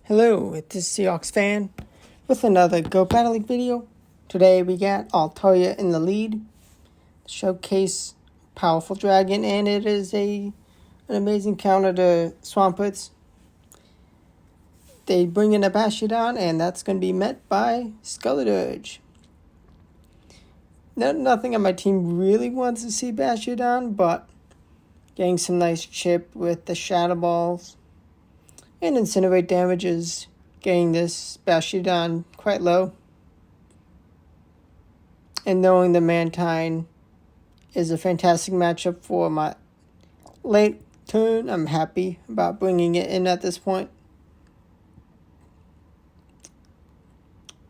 Hello, it is SeahawksFan with another Go Battle League video. Today we got Altaria in the lead, showcase powerful dragon, and it is an amazing counter to Swamperts. They bring in a Bastiodon, and that's going to be met by Skeleturge. Nothing on my team really wants to see Bastiodon, but getting some nice chip with the Shadow Balls and Incinerate damage is getting this Bastiodon quite low. And knowing the Mantine is a fantastic matchup for my late turn, I'm happy about bringing it in at this point.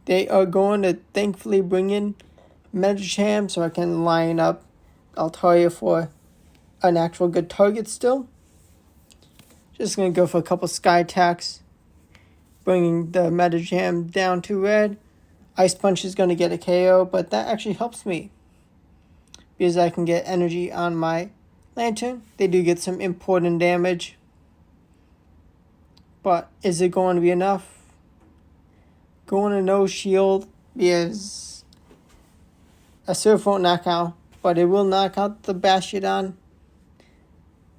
They are going to thankfully bring in Medicham so I can line up Altaria for an actual good target still. Just going to go for a couple Sky Attacks, bringing the Medicham down to red. Ice Punch is going to get a KO, but that actually helps me because I can get energy on my Lantern. They do get some important damage, but is it going to be enough? Going to no shield because a Surf won't knock out, but it will knock out the Bastiodon.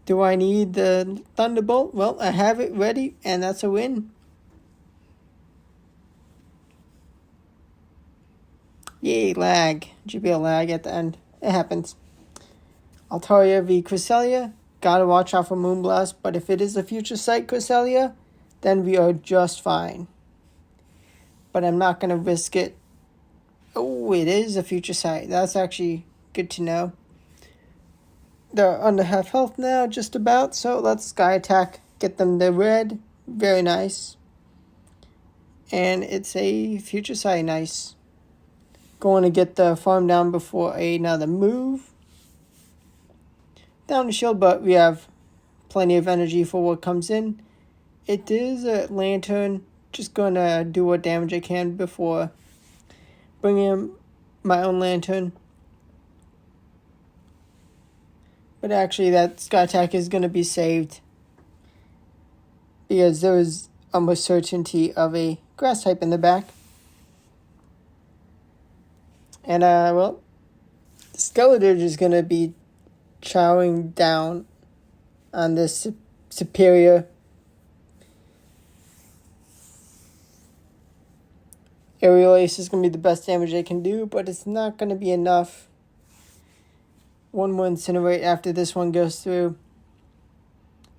Do I need the Thunderbolt? Well, I have it ready, and that's a win. Yay, lag. GBL lag at the end. It happens. Altaria v Cresselia. Gotta watch out for Moonblast, but if it is a Future Sight Cresselia, then we are just fine. But I'm not going to risk it. Oh, it is a Future Sight. That's actually good to know. They're under half health now, just about. So let's Sky Attack, get them to red. Very nice. And it's a Future Sight, nice. Going to get the farm down before another move. Down the shield, but we have plenty of energy for what comes in. It is a Lantern. Just going to do what damage I can before bringing in my own Lantern. But actually, that Sky Attack is going to be saved because there is almost certainty of a Grass type in the back. And, well, Skeleturge is going to be chowing down on this superior Aerial Ace. Is going to be the best damage they can do, but it's not going to be enough. One more Incinerate after this one goes through.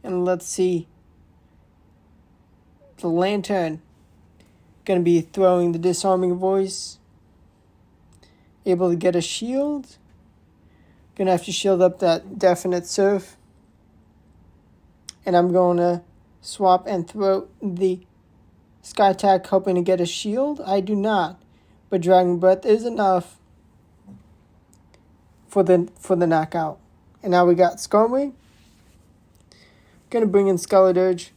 And let's see. The Lantern going to be throwing the Disarming Voice. Able to get a shield. Going to have to shield up that Definite Surf. And I'm going to swap and throw the Sky Attack, hoping to get a shield. I do not. But Dragon Breath is enough for the knockout. And now we got Skarmory. Gonna bring in Skeleturge,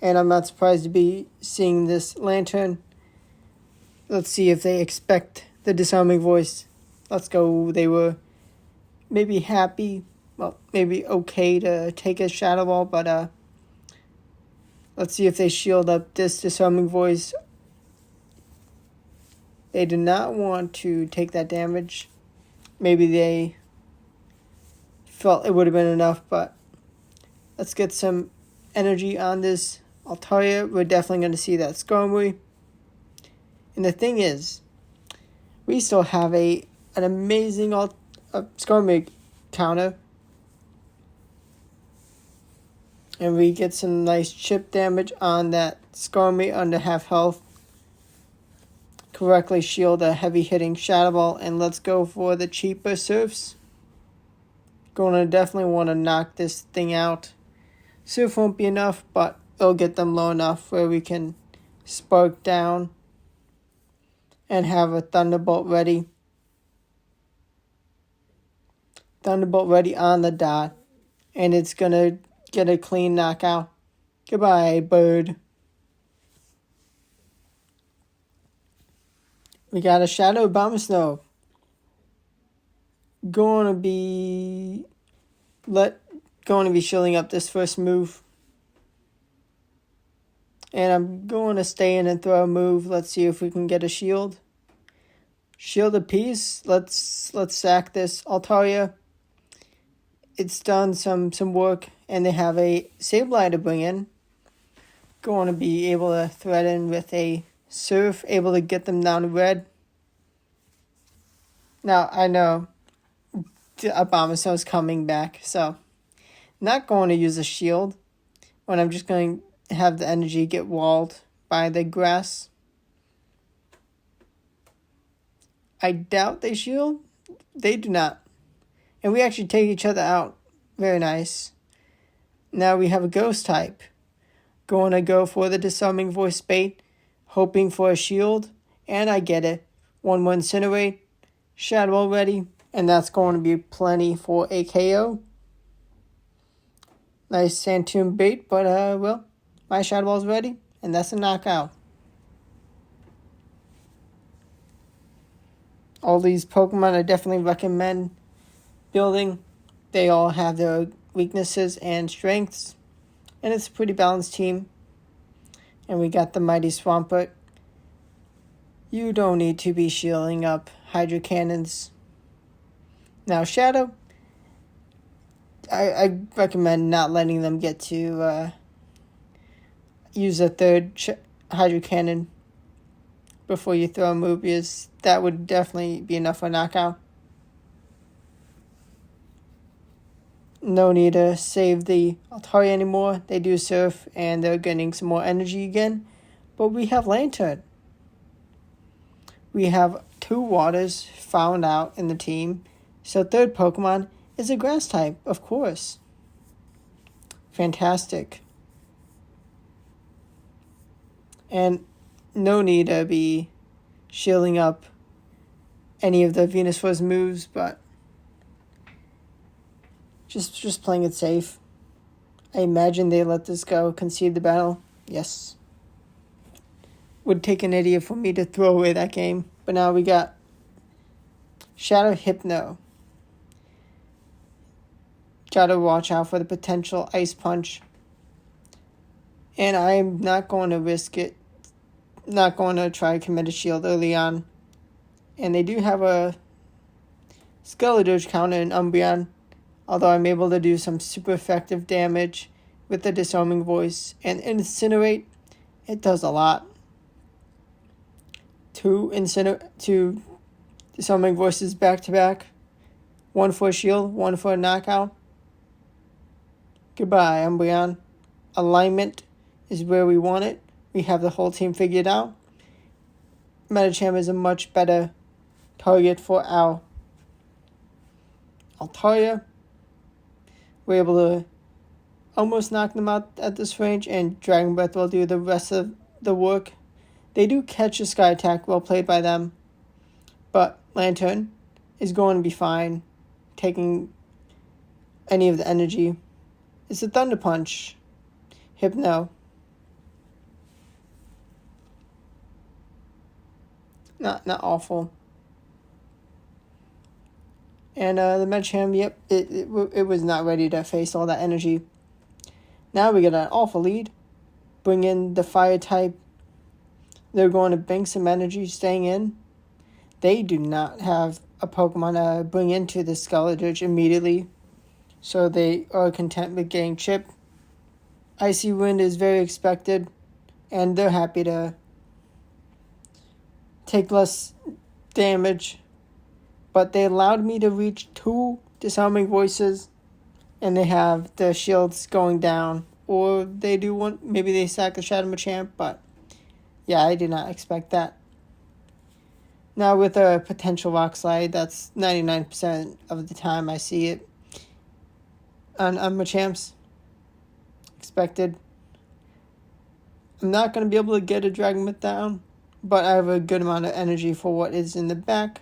and I'm not surprised to be seeing this Lantern. Let's see if they expect the Disarming Voice. Let's go. They were maybe happy, well, maybe okay to take a Shadow Ball, but let's see if they shield up this Disarming Voice. They do not want to take that damage. Maybe they felt it would have been enough, but let's get some energy on this Altaria. We're definitely going to see that Skarmory. And the thing is, we still have an amazing Skarmory counter. And we get some nice chip damage on that Skarmory under half health. Correctly shield a heavy hitting Shadow Ball, and let's go for the cheaper Surfs. Going to definitely want to knock this thing out. Surf won't be enough, but it'll get them low enough where we can Spark down and have a Thunderbolt ready. Thunderbolt ready on the dot, and it's going to get a clean knockout. Goodbye, bird. We got a Shadow Abomasnow. Going to be shielding up this first move. And I'm going to stay in and throw a move. Let's see if we can get a shield. Shield a piece. Let's sack this Altaria. It's done some work, and they have a Sableye to bring in. Going to be able to thread in with a Surf, able to get them down to red. Now, I know Abomastone's coming back, so not going to use a shield when I'm just going to have the energy get walled by the grass. I doubt they shield. They do not. And we actually take each other out. Very nice. Now we have a ghost type. Going to go for the Disarming Voice bait, hoping for a shield, and I get it. 1/1 Incinerate, Shadow Ball ready, and that's going to be plenty for a KO. Nice Sand bait, but well, my Shadow Ball's ready, and that's a knockout. All these Pokemon I definitely recommend building. They all have their weaknesses and strengths, and it's a pretty balanced team. And we got the Mighty Swampert. You don't need to be shielding up Hydro Cannons. Now Shadow, I recommend not letting them get to use a third Hydro Cannon before you throw a move, because that would definitely be enough for a knockout. No need to save the Altaria anymore. They do Surf, and they're getting some more energy again. But we have Lantern. We have 2 waters found out in the team. So third Pokemon is a grass type, of course. Fantastic. And no need to be shielding up any of the Venusaur's moves, but just playing it safe. I imagine they let this go, concede the battle. Yes. Would take an idiot for me to throw away that game. But now we got Shadow Hypno. Gotta watch out for the potential Ice Punch. And I'm not going to risk it. Not going to try to commit a shield early on. And they do have a Skeledirge counter in Umbreon, although I'm able to do some super effective damage with the Disarming Voice. And Incinerate, it does a lot. 2 Disarming Voices back to back. 1 for a shield, 1 for a knockout. Goodbye, Umbreon. Alignment is where we want it. We have the whole team figured out. Medicham is a much better target for our Altaria. We're able to almost knock them out at this range, and Dragon Breath will do the rest of the work. They do catch a Sky Attack, well played by them. But Lantern is going to be fine, taking any of the energy. It's a Thunder Punch. Hypno. Not awful. And the Medicham, yep, it was not ready to face all that energy. Now we get an awful lead. Bring in the Fire type. They're going to bank some energy staying in. They do not have a Pokemon to bring into the Skeledirge immediately, so they are content with getting chipped. Icy Wind is very expected, and they're happy to take less damage. But they allowed me to reach 2 Disarming Voices, and they have the shields going down. Or they do one, maybe they sack the Shadow Machamp, but yeah, I did not expect that. Now with a potential Rock Slide, that's 99% of the time I see it on Machamps. Expected. I'm not going to be able to get a Dragon Myth down, but I have a good amount of energy for what is in the back.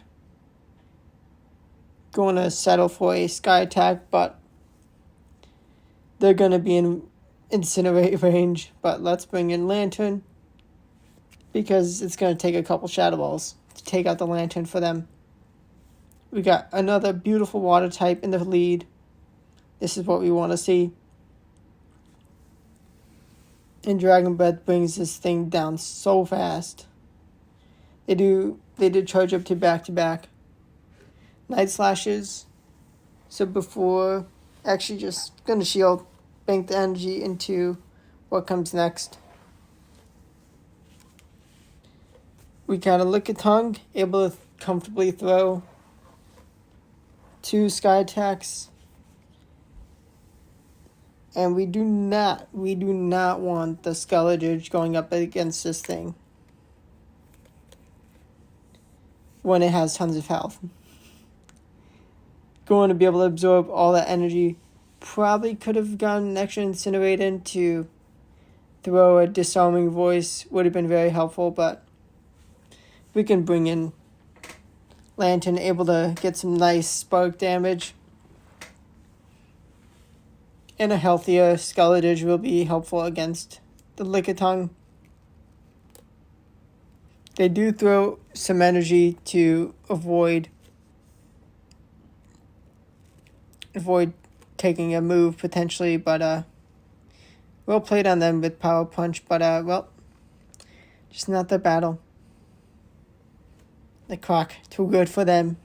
Going to settle for a Sky Attack, but they're going to be in Incinerate range. But let's bring in Lantern, because it's going to take a couple Shadow Balls to take out the Lantern for them. We got another beautiful Water type in the lead. This is what we want to see. And Dragon Breath brings this thing down so fast. They did charge up to back. Night Slashes. So before actually just gonna shield, bank the energy into what comes next. We got a Lickitung, able to comfortably throw 2 Sky Attacks. And we do not want the Skeletor going up against this thing when it has tons of health. Going to be able to absorb all that energy. Probably could have gotten an extra Incinerator to throw a Disarming Voice. Would have been very helpful, but we can bring in Lantern, able to get some nice spark damage. And a healthier Skeletor will be helpful against the Lickitung. They do throw some energy to avoid taking a move potentially, but well played on them with Power Punch, but well, just not the battle. The clock, too good for them.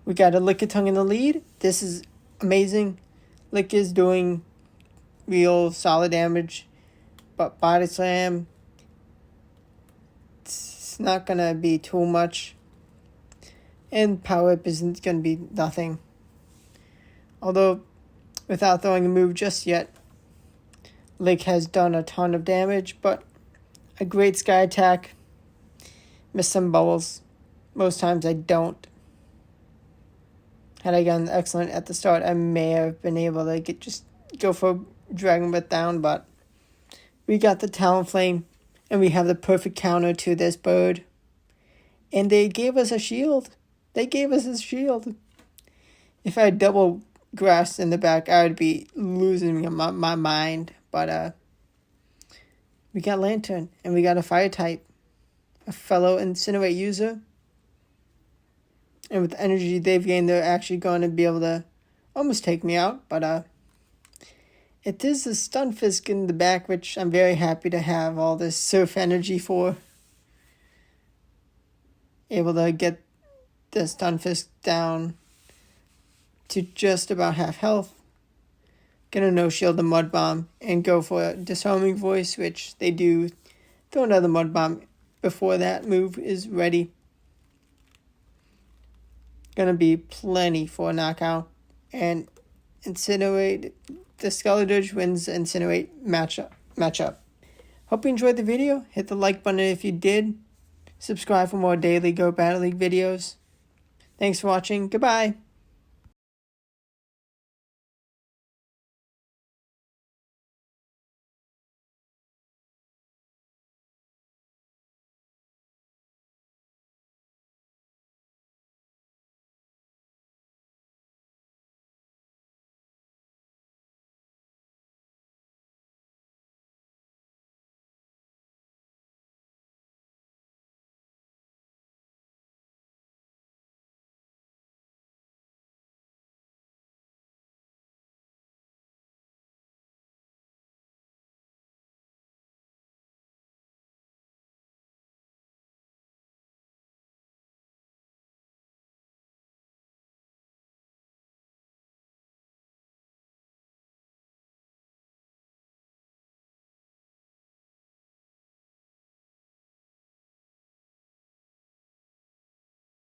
We got a Lickitung in the lead. This is amazing. Lick is doing real solid damage, but Body Slam, it's not going to be too much. And Power Whip isn't going to be nothing. Although, without throwing a move just yet, Lick has done a ton of damage, but a great Sky Attack. Miss some bubbles. Most times I don't. Had I gotten excellent at the start, I may have been able to just go for Dragon Breath down, but we got the Talonflame, and we have the perfect counter to this bird. And they gave us a shield. If I had double grass in the back, I would be losing my mind. But we got Lantern, and we got a Fire type. A fellow Incinerate user. And with the energy they've gained, they're actually going to be able to almost take me out. But it is the Stunfisk in the back, which I'm very happy to have all this surf energy for. Able to get the Stunfisk down to just about half health. Gonna no-shield the Mud Bomb and go for a Disarming Voice, which they do throw another Mud Bomb before that move is ready. Gonna be plenty for a knockout. And Incinerate, the Skeletor wins the Incinerate matchup. Hope you enjoyed the video. Hit the like button if you did. Subscribe for more daily Go Battle League videos. Thanks for watching. Goodbye.